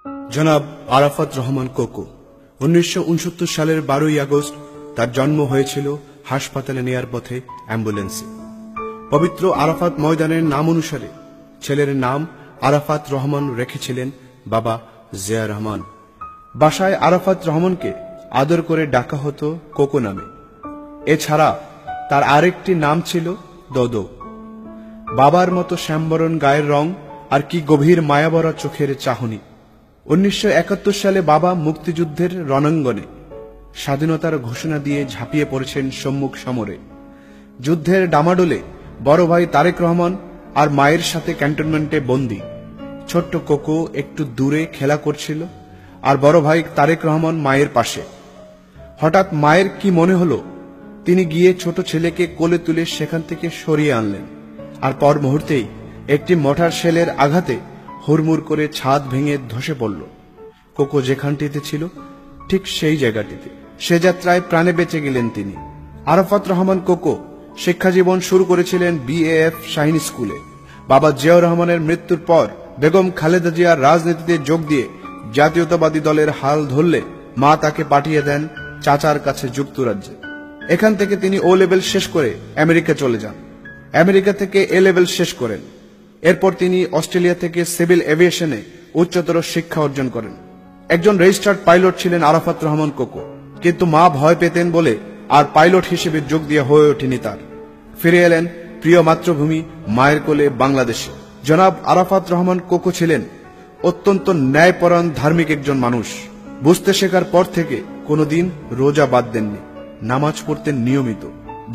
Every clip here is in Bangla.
জনাব আরাফাত রহমান কোকো 1969 সালের 12ই আগস্ট তার জন্ম হয়েছিল হাসপাতালে নেয়ার পথে অ্যাম্বুলেন্সে। পবিত্র আরাফাত ময়দানের নাম অনুসারে ছেলের নাম আরাফাত রহমান রেখেছিলেন বাবা জিয়া রহমান। বাসায় আরাফাত রহমানকে আদর করে ডাকা হতো কোকো নামে। এছাড়া তার আরেকটি নাম ছিল দোদো। বাবার মতো শ্যামবরণ গায়ের রং আর কি গভীর মায়াভরা চোখের চাহনি। 1971 সালে বাবা মুক্তিযুদ্ধের রণাঙ্গনে স্বাধীনতার ঘোষণা দিয়ে ঝাঁপিয়ে পড়েছেন সম্মুখ সমরে। যুদ্ধের ডামাডোলে বড় ভাই তারেক রহমান আর মায়ের সাথে ক্যান্টনমেন্টে বন্দী। ছোট্ট কোকো একটু দূরে খেলা করছিল আর বড় ভাই তারেক রহমান মায়ের পাশে। হঠাৎ মায়ের কি মনে হলো, তিনি গিয়ে ছোট ছেলেকে কোলে তুলে সেখান থেকে সরিয়ে আনলেন। আর পর মুহূর্তেই একটি মর্টার শেলের আঘাতে হুড়মুড় করে ছাদ ভেঙে ধসে পড়ল। কোকো যেখানটিতে ছিল ঠিক সেই জায়গাটিতে। সে যাত্রায় প্রাণে বেঁচে গেলেন তিনি। আরাফাত রহমান কোকো শিক্ষাজীবন শুরু করেছিলেন বিএএফ শাহিন স্কুলে। বাবা জিয়াউর রহমানের মৃত্যুর পর বেগম খালেদা জিয়ার রাজনীতিতে যোগ দিয়ে জাতীয়তাবাদী দলের হাল ধরলে মা তাকে পাঠিয়ে দেন চাচার কাছে যুক্তরাজ্যে। এখান থেকে তিনি ও লেভেল শেষ করে আমেরিকা চলে যান। আমেরিকা থেকে এ লেভেল শেষ করেন। এরপর তিনি অস্ট্রেলিয়া থেকে সিভিল এভিয়েশনে উচ্চতর শিক্ষা অর্জন করেন। একজন রেজিস্টার্ড পাইলট ছিলেন আরাফাত রহমান কোকো, কিন্তু মা ভয় পেতেন বলে আর পাইলট হিসেবে যোগ দিয়ে হয়ে ওঠেনি তার। ফিরে এলেন প্রিয় মাতৃভূমি মায়ের কোলে বাংলাদেশে। জনাব আরাফাত রহমান কোকো ছিলেন অত্যন্ত ন্যায়পরায়ণ ধার্মিক একজন মানুষ। বুঝতে শেখার পর থেকে কোনোদিন রোজা বাদ দেননি, নামাজ পড়তেন নিয়মিত।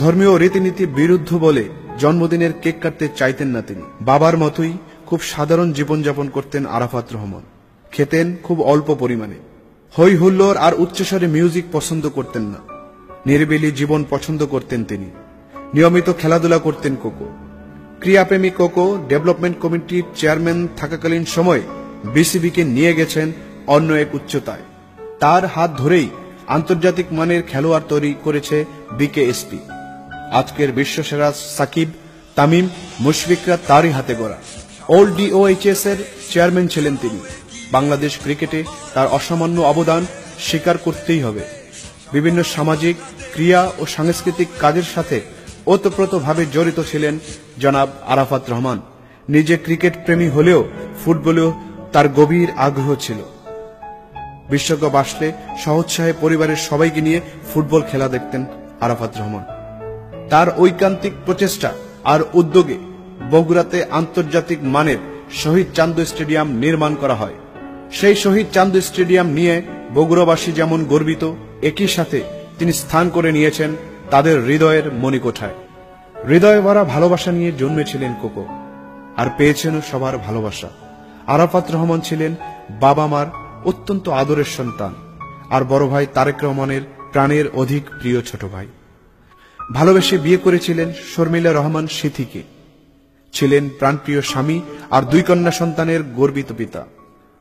ধর্মীয় রীতিনীতি বিরুদ্ধ বলে জন্মদিনের কেক কাটতে চাইতেন না তিনি। বাবার মতোই খুব সাধারণ জীবনযাপন করতেন আরাফাত রহমান। খেতেন খুব অল্প পরিমাণে। হই হুল্লোড় আর উচ্চস্বরে মিউজিক পছন্দ করতেন না। নিরিবিলি জীবন পছন্দ করতেন তিনি। নিয়মিত খেলাধুলা করতেন কোকো। ক্রীড়াপ্রেমী কোকো ডেভেলপমেন্ট কমিটির চেয়ারম্যান থাকাকালীন সময়ে বিসিবিকে নিয়ে গেছেন অন্য এক উচ্চতায়। তার হাত ধরেই আন্তর্জাতিক মানের খেলোয়াড় তৈরি করেছে বিকেএসপি। আজকের বিশ্বসেরা সাকিব, তামিম, মুশফিকরা তারই হাতে গড়া। ওল্ড ডিওএইচএস এর চেয়ারম্যান ছিলেন তিনি। বাংলাদেশ ক্রিকেটে তার অসামান্য অবদান স্বীকার করতেই হবে। বিভিন্ন সামাজিক, ক্রিয়া ও সাংস্কৃতিক কাজের সাথে ওতপ্রোতভাবে জড়িত ছিলেন জনাব আরাফাত রহমান। নিজে ক্রিকেট প্রেমী হলেও ফুটবলেও তার গভীর আগ্রহ ছিল। বিশ্বকাপ আসলে সহোৎসাহে পরিবারের সবাইকে নিয়ে ফুটবল খেলা দেখতেন আরাফাত রহমান। তার ঐকান্তিক প্রচেষ্টা আর উদ্যোগে বগুড়াতে আন্তর্জাতিক মানের শহীদ চান্দু স্টেডিয়াম নির্মাণ করা হয়। সেই শহীদ চান্দু স্টেডিয়াম নিয়ে বগুড়াবাসী যেমন গর্বিত, একই সাথে তিনি স্থান করে নিয়েছেন তাদের হৃদয়ের মণিকোঠায়। হৃদয় ভরা ভালোবাসা নিয়ে জন্মেছিলেন কোকো, আর পেয়েছেন সবার ভালোবাসা। আরাফাত রহমান ছিলেন বাবা মার অত্যন্ত আদরের সন্তান, আর বড় ভাই তারেক রহমানের প্রাণের অধিক প্রিয় ছোট ভাই। ভালোবেসে বিয়ে করেছিলেন শর্মিলা রহমান সিথিকে। ছিলেন প্রাণপ্রিয় স্বামী আর দুই কন্যা সন্তানের গর্বিত পিতা।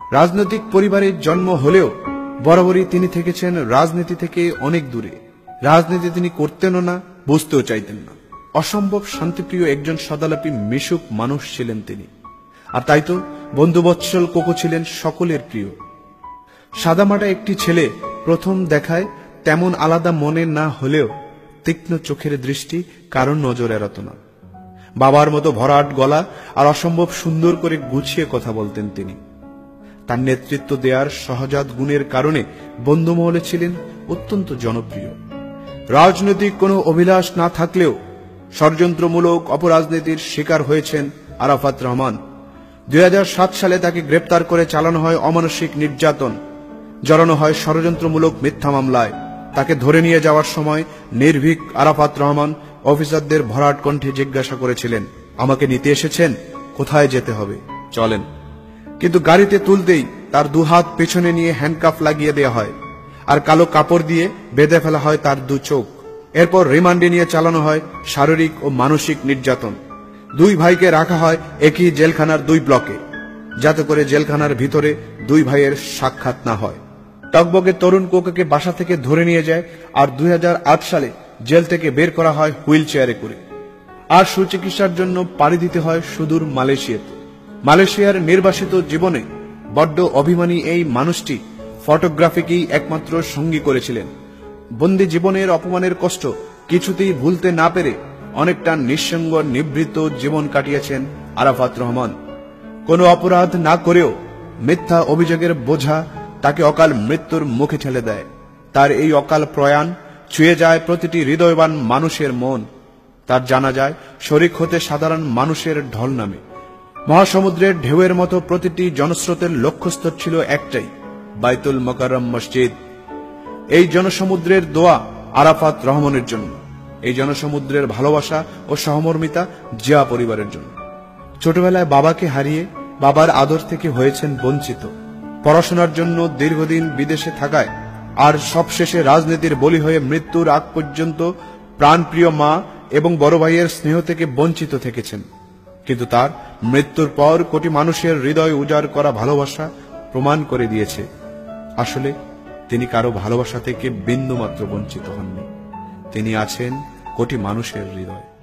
রাজনৈতিক পরিবারের জন্ম হলেও বরাবরই তিনি থেকেছেন রাজনীতি থেকে অনেক দূরে। রাজনীতি তিনি করতেনও না, বুঝতেও চাইতেন না। অসম্ভব শান্তিপ্রিয় একজন সদালাপী মিশুক মানুষ ছিলেন তিনি। আর তাই তো বন্ধুবৎসল কোকো ছিলেন সকলের প্রিয়। সাদামাটা একটি ছেলে প্রথম দেখায় তেমন আলাদা মনে না হলেও তীক্ষ্ণ চোখের দৃষ্টি কারণ নজর এড়াত না। বাবার মতো ভরাট গলা আর অসম্ভব সুন্দর করে গুছিয়ে কথা বলতেন তিনি। তার নেতৃত্ব দেওয়ার সহজাত গুণের কারণে বন্ধুমহলে ছিলেন অত্যন্ত জনপ্রিয়। রাজনৈতিক কোনো অভিলাষ না থাকলেও ষড়যন্ত্রমূলক অপরাজনীতির শিকার হয়েছেন আরাফাত রহমান। 2007 সালে তাকে গ্রেপ্তার করে চালানো হয় অমানসিক নির্যাতন, জড়ানো হয় ষড়যন্ত্রমূলক মিথ্যা মামলায়। তাকে ধরে নিয়ে যাওয়ার সময় নির্ভীক আরাফাত রহমান অফিসারদের ভরাট কণ্ঠে জিজ্ঞাসা করেছিলেন, আমাকে নিতে এসেছেন? কোথায় যেতে হবে, চলেন। কিন্তু গাড়িতে তুলতেই তার দুহাত পেছনে নিয়ে হ্যান্ডকাফ লাগিয়ে দেওয়া হয় আর কালো কাপড় দিয়ে বেঁধে ফেলা হয় তার দু চোখ। এরপর রিমান্ডে নিয়ে চালানো হয় শারীরিক ও মানসিক নির্যাতন। দুই ভাইকে রাখা হয় একই জেলখানার দুই ব্লকে, যাতে করে জেলখানার ভিতরে দুই ভাইয়ের সাক্ষাৎ না হয়। টকবকে তরুণ কোকোকে বাসা থেকে ধরে নিয়ে যায় আর 2008 সালে জেল থেকে বের করা হয় হুইল চেয়ারে করে। আর সুচিকিৎসার জন্য পাড়ি দিতে হয় সুদূর মালয়েশিয়াতে। মালয়েশিয়ার নির্বাসিত জীবনে বড্ড অভিমানী এই মানুষটি ফটোগ্রাফিকেই একমাত্র সঙ্গী করেছিলেন। বন্দি জীবনের অপমানের কষ্ট কিছুতেই ভুলতে না পেরে অনেকটা নিঃসঙ্গ নিভৃত জীবন কাটিয়েছেন আরাফাত রহমান। কোনো অপরাধ না করেও মিথ্যা অভিযোগের বোঝা তাকে অকাল মৃত্যুর মুখে ঠেলে দেয়। তার এই অকাল প্রয়াণ ছুঁয়ে যায় প্রতিটি হৃদয়বান মানুষের মন। তার জানা যায় শরিক হতে সাধারণ মানুষের ঢল নামে। মহাসমুদ্রের ঢেউয়ের মতো প্রতিটি জনস্রোতের লক্ষ্যস্থল ছিল একটাই, বাইতুল মোকাররম মসজিদ। এই জনসমুদ্রের দোয়া আরাফাত রহমানের জন্য, এই জনসমুদ্রের ভালোবাসা ও সহমর্মিতা জিয়া পরিবারের জন্য। ছোটবেলায় বাবাকে হারিয়ে বাবার আদর থেকে হয়েছেন বঞ্চিত। পড়াশোনার জন্য দীর্ঘদিন বিদেশে থাকায় আর সবশেষে রাজনীতির বলি হয়ে মৃত্যুর আগ পর্যন্ত প্রাণপ্রিয় মা এবং বড় ভাইয়ের স্নেহ থেকে বঞ্চিত থেকেছেন। কিন্তু তার মৃত্যুর পর কোটি মানুষের হৃদয় উজাড় করা ভালোবাসা প্রমাণ করে দিয়েছে আসলে তিনি কারো ভালোবাসা থেকে বিন্দুমাত্র বঞ্চিত হননি। তিনি আছেন কোটি মানুষের হৃদয়ে।